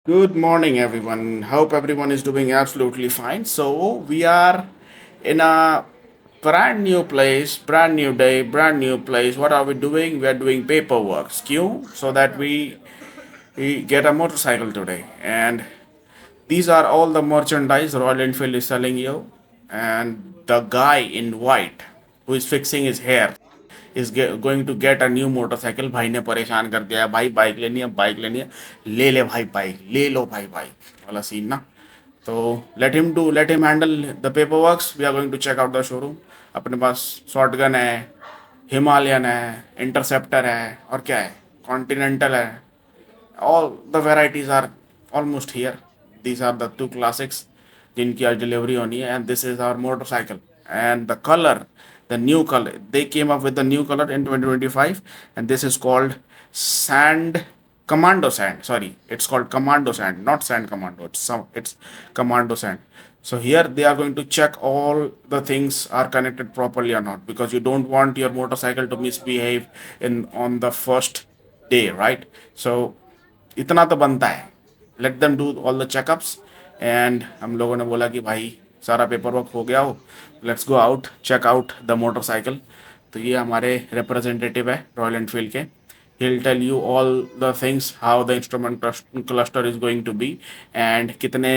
Good morning, everyone. Hope everyone is doing absolutely fine. So, we are in a brand new place, brand new day, brand new place. What are we doing? We are doing paperwork, queue, so that we get a motorcycle today. And these are all the merchandise Royal Enfield is selling you. And the guy in white who is fixing his hair is going to get a new motorcycle. भाई ने परेशान कर दिया भाई, bike लेनी है, ले ले भाई, बाइक ले लो भाई, बाइक वाला सीन ना. तो let him handle the paper works. We are going to check out the showroom. अपने पास शॉर्ट गन है, हिमालयन है, इंटरसेप्टर है, और क्या है, कॉन्टिनेंटल है. All the varieties are almost here. These are the two classics जिनकी आज डिलीवरी होनी है. And this is our motorcycle. And the color, the new color, they came up with the new color in 2025, and this is called sand, commando sand. Sorry, it's called commando sand, not sand commando. It's commando sand. So here they are going to check all the things are connected properly or not, because you don't want your motorcycle to misbehave in on the first day, right? So इतना तो बनता है. Let them do all the checkups. And हम लोगों ने बोला कि भाई सारा पेपर वर्क हो गया हो, let's go out, check out the motorcycle. तो ये हमारे रिप्रेजेंटेटिव है रॉयल एनफील्ड के. he'll tell you all the things, how the instrument cluster is going to be, and कितने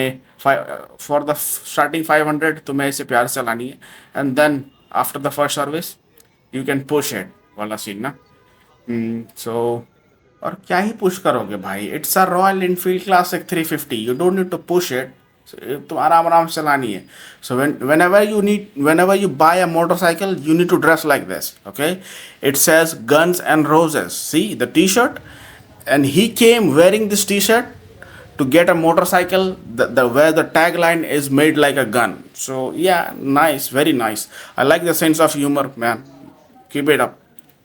for the starting 500 तुम्हें इसे प्यार से चलानी है. And then after the first service you can push it वाला सीन ना. सो और क्या ही पुश करोगे भाई, it's a Royal Enfield Classic 350. You don't need to push it. तुम आराम आराम से चलानी है. So whenever you buy a motorcycle you need to dress like this. Okay, it says Guns and Roses. See the T shirt, and he came wearing this t-shirt to get a motorcycle, the where the tagline is made like a gun. So yeah, nice, very nice. I like the sense of humor, man. Keep it up.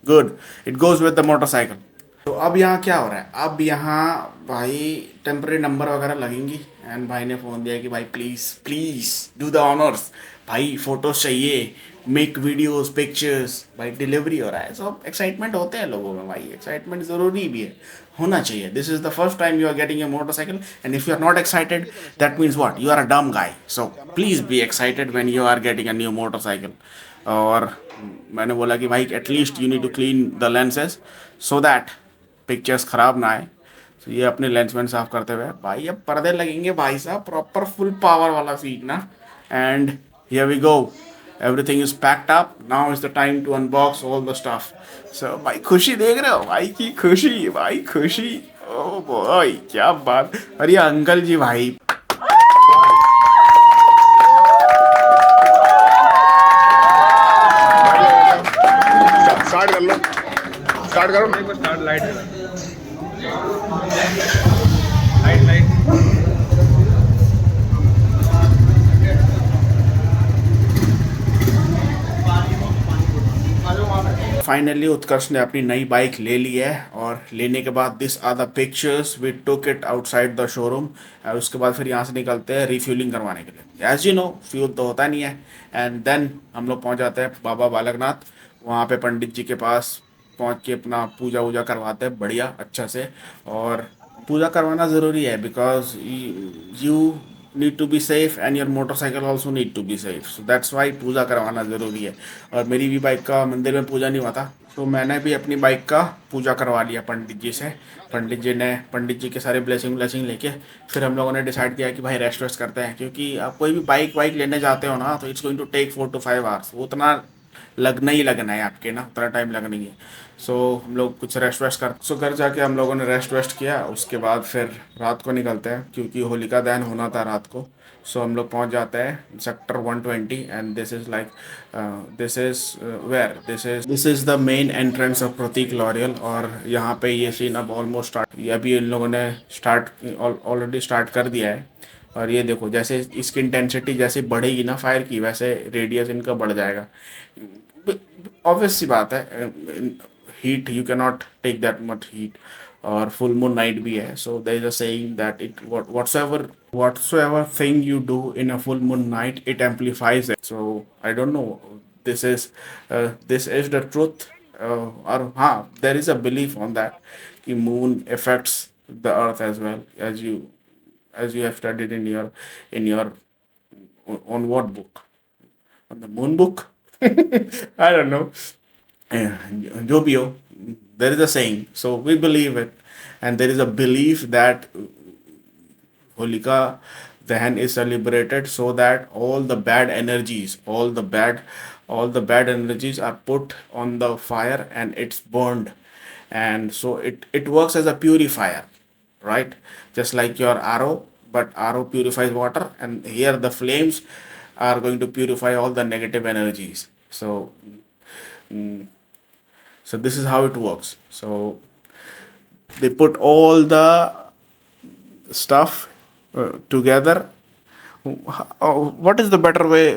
Good. It goes with the motorcycle. तो अब यहाँ क्या हो रहा है, अब यहाँ भाई टेम्परेरी नंबर वगैरह लगेंगी. एंड भाई ने फ़ोन दिया कि भाई please please do the honours. भाई फोटोज चाहिए, मेक वीडियोस, पिक्चर्स. भाई डिलीवरी हो रहा है, सब एक्साइटमेंट होते हैं लोगों में. भाई एक्साइटमेंट ज़रूरी भी है, होना चाहिए. This is the first time you are getting a motorcycle, and if you are not excited that means what, you are a dumb guy. So please be excited when you are getting a new motorcycle. और मैंने बोला कि भाई at least you need to clean the lenses so that pictures खराब ना आए. तो ये अपने लेंसमैन साफ करते हुए भाई अब पर्दे लगेंगे भाई साहब, प्रॉपर फुल पावर वाला सीट ना. And here we go, everything is packed up. Now is the time to unbox all the stuff. So भाई खुशी देख रहे हो, भाई की खुशी, भाई खुशी. ओ बॉय क्या बात. अरे अंकल जी भाई. स्टार्ट कर लो, स्टार्ट करो. Start light light light finally Utkarsh ने अपनी नई बाइक ले ली है. और लेने के बाद this are the pictures we took it outside the showroom. और उसके बाद फिर यहाँ से निकलते हैं रिफ्यूलिंग करवाने के लिए. एज यू नो फ्यूल तो होता नहीं है. एंड देन हम लोग पहुँच जाते हैं बाबा बालकनाथ. वहाँ पे पंडित जी के पास पहुँच के अपना पूजा वूजा करवाते हैं बढ़िया अच्छा से. और पूजा करवाना ज़रूरी है, because you need to be safe and your motorcycle also need to be safe. So that's why पूजा करवाना ज़रूरी है. और मेरी भी बाइक का मंदिर में पूजा नहीं हुआ था, तो मैंने भी अपनी बाइक का पूजा करवा लिया पंडित जी से. पंडित जी के सारे ब्लेसिंग लेके फिर हम लोगों ने डिसाइड किया कि भाई रेस्ट वेस्ट करते हैं, क्योंकि आप कोई भी बाइक वाइक लेने जाते हो ना, तो it's going to take 4 to 5 hours. वो उतना लगना ही लगना है आपके ना, उतना टाइम लगना ही है. सो हम लोग कुछ रेस्ट वेस्ट कर, सो घर जाके हम लोगों ने रेस्ट वेस्ट किया. उसके बाद फिर रात को निकलते हैं, क्योंकि होलिका दहन होना था रात को. सो हम लोग पहुंच जाते हैं sector 120. And this is like this is the main entrance of Prateek Laurel. और यहाँ पे ये सीन अब ऑलमोस्ट स्टार्ट, ये अभी इन लोगों ने स्टार्ट ऑलरेडी स्टार्ट कर दिया है. और ये देखो जैसे इसकी इंटेंसिटी जैसे बढ़ेगी ना फायर की, वैसे रेडियस इनका बढ़ जाएगा. ऑब्वियस सी बात है, heat you can not take that much heat. और फुल मून नाइट भी है. So there is a saying that it whatsoever thing you do in a full moon night, it amplifies it. So I don't know, this is this is the truth. और हाँ, there is a belief on that कि moon affects the earth as well, as you as you have studied in your on what book? On the moon book? I don't know. जो भी हो, there is a saying, so we believe it, and there is a belief that Holika Dahan is celebrated so that all the bad energies are put on the fire and it's burned, and so it works as a purifier, right? Just like your arrow, but arrow purifies water, and here the flames are going to purify all the negative energies. So, so this is how it works. So they put all the stuff together. What is the better way?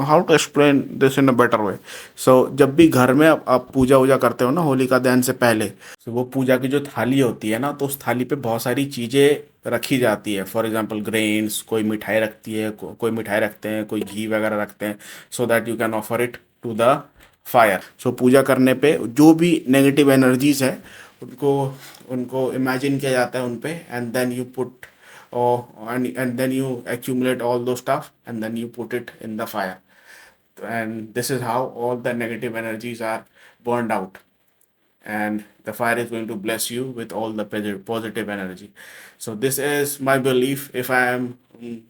How to explain this in a better way? So जब भी घर में आप पूजा वूजा करते हो ना होलिका दहन से पहले, तो वो पूजा की जो थाली होती है ना, तो उस थाली पे बहुत सारी चीज़ें रखी जाती है. फॉर एग्जांपल ग्रेन्स, कोई मिठाई रखती है, कोई मिठाई रखते हैं, कोई घी वगैरह रखते हैं, so that you can offer it to the fire. So पूजा करने पे जो भी नेगेटिव एनर्जीज है उनको उनको इमेजिन किया जाता है उन पे, and then you put and then you accumulate all those stuff and then you put it in the fire, and this is how all the negative energies are burned out, and the fire is going to bless you with all the positive energy. So this is my belief. If I am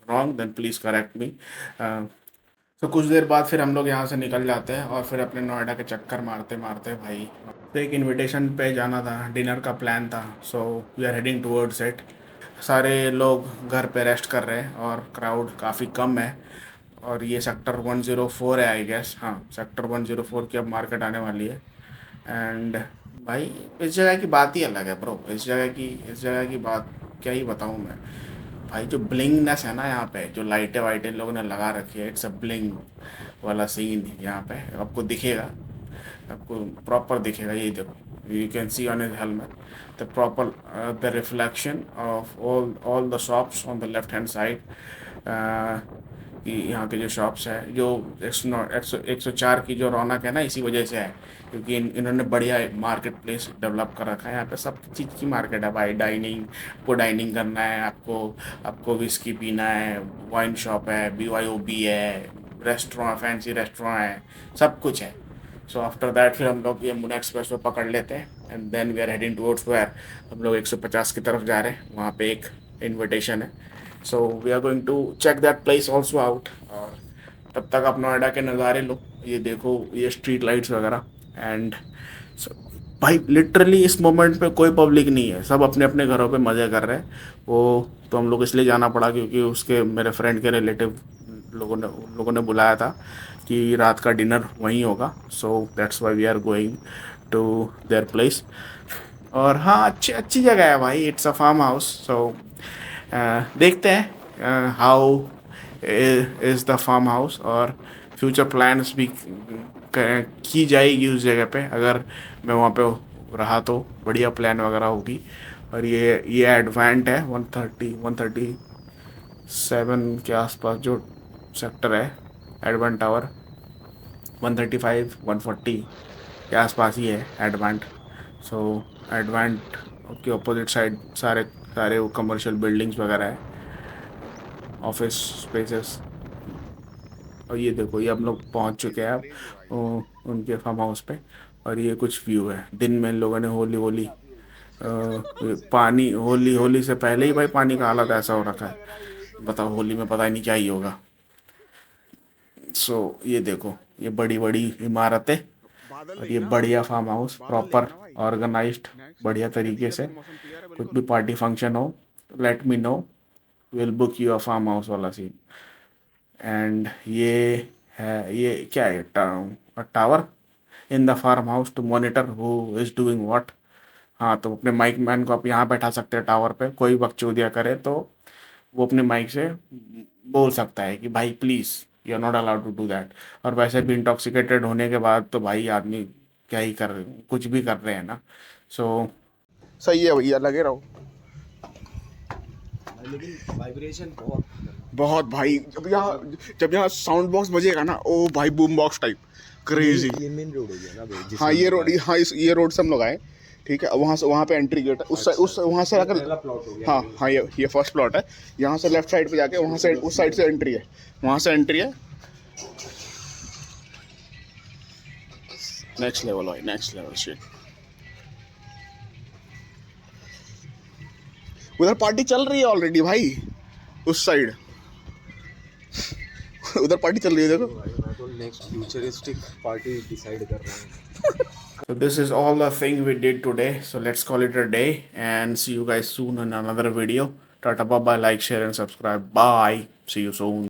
wrong, then please correct me. तो कुछ देर बाद फिर हम लोग यहाँ से निकल जाते हैं और फिर अपने नोएडा के चक्कर मारते मारते भाई, तो एक इनविटेशन पे जाना था, डिनर का प्लान था. So we are heading towards it. सारे लोग घर पे रेस्ट कर रहे हैं और क्राउड काफ़ी कम है, और ये सेक्टर 104 है आई गेस. हाँ, सेक्टर 104 की अब मार्केट आने वाली है. एंड भाई इस जगह की बात ही अलग है ब्रो. इस जगह की बात क्या ही बताऊँ मैं भाई. जो ब्लिंगनेस है ना यहाँ पे, जो लाइटें वाइटें लोगों ने लगा रखी है, इट्स अ ब्लिंग वाला सीन यहाँ पे आपको दिखेगा, आपको प्रॉपर दिखेगा. ये देखो, you can see on his helmet the proper the reflection of all the shops on the left hand side. कि यहाँ के जो शॉप्स है, जो 104 की जो रौनक है ना, इसी वजह से है क्योंकि इन्होंने बढ़िया मार्केट प्लेस डेवलप कर रखा है. यहाँ पे सब चीज़ की मार्केट है भाई. आपको डाइनिंग करना है, आपको विस्की पीना है, वाइन शॉप है, BYOB है, रेस्टोरेंट, फैंसी रेस्टोरेंट है, सब कुछ है. सो आफ्टर दैट फिर हम लोग यमुना एक्सप्रेस वे पकड़ लेते हैं, and then we are heading towards where. हम लोग 150 की तरफ जा रहे हैं, वहाँ पे एक इन्विटेशन है. So we are going to check that place also out. और तब तक आप नोएडा के नज़ारे लो. ये देखो, ये स्ट्रीट लाइट्स वगैरह. एंड भाई लिटरली इस मोमेंट पे कोई पब्लिक नहीं है, सब अपने अपने घरों पे मज़े कर रहे हैं. वो तो हम लोग इसलिए जाना पड़ा क्योंकि उसके मेरे फ्रेंड के रिलेटिव लोगों ने बुलाया था कि रात का डिनर वहीं होगा. So that's why we are going to their place. और हाँ, अच्छी जगह है भाई. It's a farm house. So देखते हैं how is the farm house, और फ्यूचर प्लान्स भी की जाएगी उस जगह पे. अगर मैं वहाँ पे रहा तो बढ़िया प्लान वगैरह होगी. और ये एडवेंट है 137 के आसपास जो सेक्टर है, एडवेंट टावर 135 140 के आसपास ही है एडवेंट. सो एडवेंट के अपोजिट साइड सारे वो कमर्शियल बिल्डिंग्स वगैरह है, ऑफिस स्पेसेस. और ये देखो, ये हम लोग पहुंच चुके हैं अब उनके फार्म हाउस पे. और ये कुछ व्यू है. दिन में इन लोगों ने होली से पहले ही भाई पानी का हालत ऐसा हो रखा है. बताओ, होली में पता ही नहीं क्या ही होगा. सो ये देखो, ये बड़ी बड़ी इमारतें और ये बढ़िया फार्म हाउस, प्रॉपर ऑर्गेनाइज्ड बढ़िया तरीके से. कुछ भी पार्टी फंक्शन हो let me know, will book you a farm house वाला सीन. एंड ये क्या है, tower in the farm house to monitor who is doing what. हाँ, तो अपने माइक मैन को आप यहाँ बैठा सकते हैं टावर पे. कोई बकचोदिया करे तो वो अपने माइक से बोल सकता है कि भाई please you are not allowed to do that. और वैसे भी इंटॉक्सिकेटेड होने के बाद तो भाई आदमी क्या ही कुछ भी कर रहे हैं ना. सो सही है भैया, लगे रहो. लेकिन वाइब्रेशन बहुत भाई. जब यहाँ साउंड बॉक्स बजेगा ना, ओ भाई बूम बॉक्स टाइप क्रेजी. ये मेन रोड हो गया ना भाई. हाँ, ये रोड से हम लोग आए. ठीक है, वहाँ पे एंट्री गेट है, उस साइड, उस वहाँ से पहला अगर, प्लॉट हो गया। हाँ हाँ, ये फर्स्ट प्लॉट है। यहाँ से लेफ्ट साइड पे जाके वहाँ से उस साइड से एंट्री है, वहाँ से एंट्री है। नेक्स्ट लेवल भाई, नेक्स्ट लेवल शिट। उधर पार्टी चल रही है ऑलरेडी भाई, उस साइड उधर पार्टी चल रही है, देखो। भाई मैं तो नेक्स्ट फ्यूचरिस्टिक पार्टी डिसाइड कर रहा हूँ। So this is all the thing we did today. So let's call it a day and see you guys soon in another video. Tata bye bye, like, share and subscribe. Bye. See you soon.